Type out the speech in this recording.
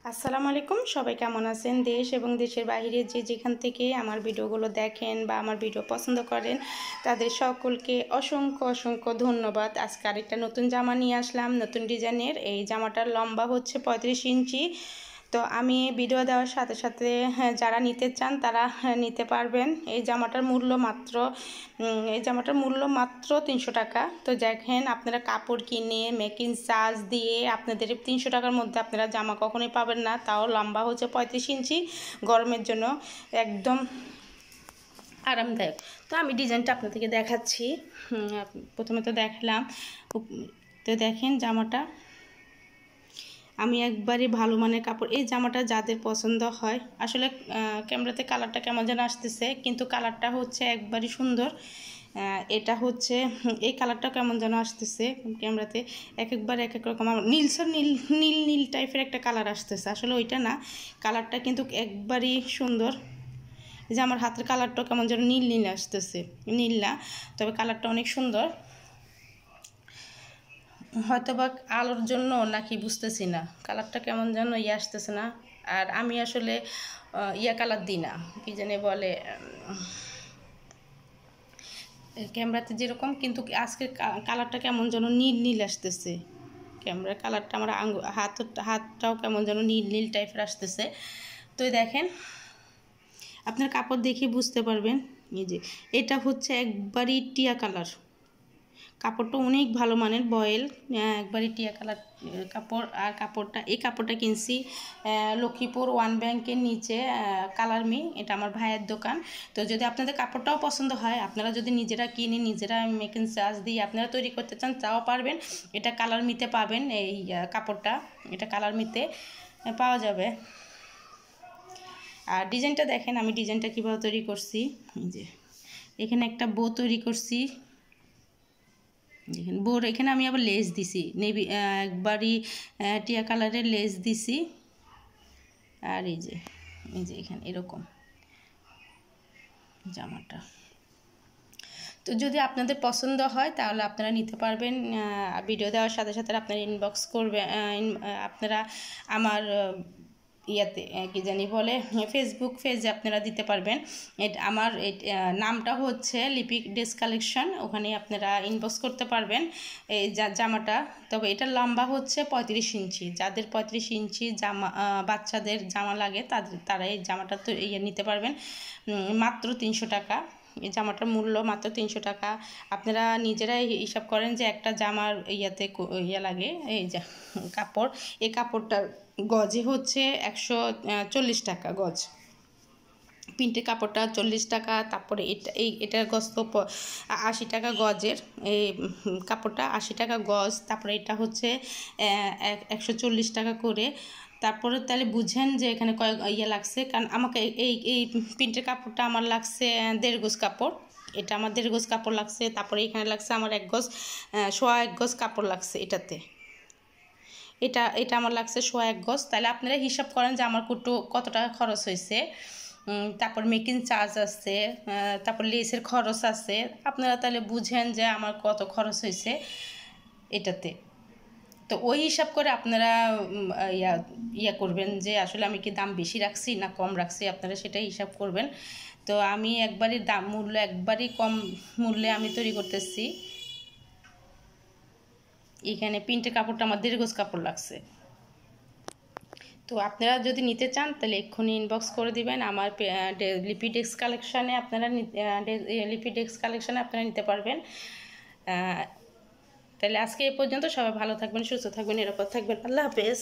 আসসালামু আলাইকুম। সবাই কেমন আছেন? দেশ এবং দেশের বাইরে যে যেখান থেকে আমার ভিডিওগুলো দেখেন বা আমার ভিডিও পছন্দ করেন তাদের সকলকে অসংখ্য অসংখ্য ধন্যবাদ। আজকে আরেকটা নতুন জামা নিয়ে আসলাম, নতুন ডিজাইনের। এই জামাটার লম্বা হচ্ছে 35 ইঞ্চি। তো আমি ভিডিও দেওয়ার সাথে সাথে যারা নিতে চান তারা নিতে পারবেন। এই জামাটার মূল্য মাত্র 300 টাকা। তো দেখেন, আপনারা কাপড় কিনে মেকিং চার্জ দিয়ে আপনাদের 300 টাকার মধ্যে আপনারা জামা কখনোই পাবেন না। তাও লম্বা হচ্ছে 35 ইঞ্চি, গরমের জন্য একদম আরামদায়ক। তো আমি ডিজাইনটা আপনাদেরকে দেখাচ্ছি। প্রথমে তো দেখালাম। তো দেখেন জামাটা, আমি একবারই ভালো মানের কাপড়। এই জামাটা যাদের পছন্দ হয়, আসলে ক্যামেরাতে কালারটা কেমন যেন আসতেছে, কিন্তু কালারটা হচ্ছে একবারই সুন্দর। এটা হচ্ছে এই কালারটা কেমন যেন আসতেছে ক্যামেরাতে, একবার এক এক রকম। আমার নীল নীল টাইপের একটা কালার আসতেছে, আসলে ওইটা না, কালারটা কিন্তু একবারই সুন্দর। যে আমার হাতের কালারটা কেমন যেন নীল আসতেছে, নীল না, তবে কালারটা অনেক সুন্দর। হয়তো বা আলোর জন্য নাকি বুঝতেছি না, কালারটা কেমন যেন আসতেছে না। আর আমি আসলে কালার দিই না, কি জানি বলে, ক্যামেরাতে যেরকম, কিন্তু আজকে কালারটা কেমন যেন নীল আসতেছে। ক্যামেরার কালারটা আমার হাতটাও কেমন যেন নীল টাইপের আসতেছে। তো দেখেন, আপনার কাপড় দেখে বুঝতে পারবেন। এই যে এটা হচ্ছে একবারই টিয়া কালার, কাপড়টা অনেক ভালো মানের, বয়েল, একবারই টিয়া কালার কাপড়। আর এই কাপড়টা কিনছি লক্ষ্মীপুর ওয়ান ব্যাংকের নিচে, কালার মি, এটা আমার ভাইয়ের দোকান। তো যদি আপনাদের কাপড়টাও পছন্দ হয়, আপনারা যদি নিজেরা কিনে নিজেরা মেকিং চার্জ দিয়ে আপনারা তৈরি করতে চান, তাও পারবেন। এটা কালার মিতে পাবেন, এই কাপড়টা এটা কালার মিতে পাওয়া যাবে। আর ডিজাইনটা দেখেন, আমি ডিজাইনটা কীভাবে তৈরি করছি। যে এখানে একটা বো তৈরি করছি, দেখেন বোর এখানে আমি আবার লেস দিছি, নেভি একবারই টিয়া কালারের লেস দিছি। আর এই যে এখানে এরকম জামাটা। তো যদি আপনাদের পছন্দ হয় তাহলে আপনারা নিতে পারবেন। ভিডিও দেওয়ার সাথে সাথে আপনারা ইনবক্স করবেন, আপনারা আমার ইয়াতে কি জানি বলে ফেসবুক পেজে আপনারা দিতে পারবেন। আমার নামটা হচ্ছে লিপি ড্রেস কালেকশন, ওখানে আপনারা ইনবক্স করতে পারবেন এই জামাটা। তবে এটার লম্বা হচ্ছে 35 ইঞ্চি। যাদের 35 ইঞ্চি জামা, বাচ্চাদের জামা লাগে, তারা এই জামাটা তো নিতে পারবেন মাত্র 300 টাকা। এই জামাটার মূল্য মাত্র 300 টাকা। আপনারা নিজেরাই হিসাব করেন যে একটা জামার লাগে এই কাপড়, এই কাপড়টার গজে হচ্ছে 140 টাকা গজ। প্রিন্টের কাপড়টা 40 টাকা, তারপরে এটার গজ তো 80 টাকা গজের। এই কাপড়টা 80 টাকা গজ, তারপরে এটা হচ্ছে 140 টাকা করে। তারপরে তাহলে বুঝেন যে এখানে কয়েক লাগছে, কারণ আমাকে এই প্রিন্টের কাপড়টা আমার লাগছে 1.5 গজ কাপড়। এটা আমার 1.5 গজ কাপড় লাগছে। তারপরে এখানে লাগছে আমার 1 গজ, 1.25 গজ কাপড় লাগছে এটাতে। এটা আমার লাগছে 1.25 গজ। তাহলে আপনারা হিসাব করেন যে আমার কত টাকা খরচ হয়েছে। তারপর মেকিং চার্জ আছে, তারপর লেসের খরচ আছে। আপনারা তাহলে বুঝেন যে আমার কত খরচ হয়েছে এটাতে। তো ওই হিসাব করে আপনারা করবেন যে আসলে আমি কি দাম বেশি রাখছি না কম রাখছি, আপনারা সেটাই হিসাব করবেন। তো আমি একবারই কম মূল্যে আমি তৈরি করতেছি। এখানে প্রিন্টের কাপড়টা আমার 1.5 গজ কাপড় লাগছে। তো আপনারা যদি নিতে চান তাহলে এক্ষুনি ইনবক্স করে দিবেন আমার লিপি ড্রেস কালেকশানে। লিপি ড্রেস কালেকশানে আপনারা নিতে পারবেন। তাহলে আজকে এই পর্যন্ত। সবাই ভালো থাকবেন, সুস্থ থাকবেন, নিরাপদ থাকবেন। আল্লাহ হাফেজ।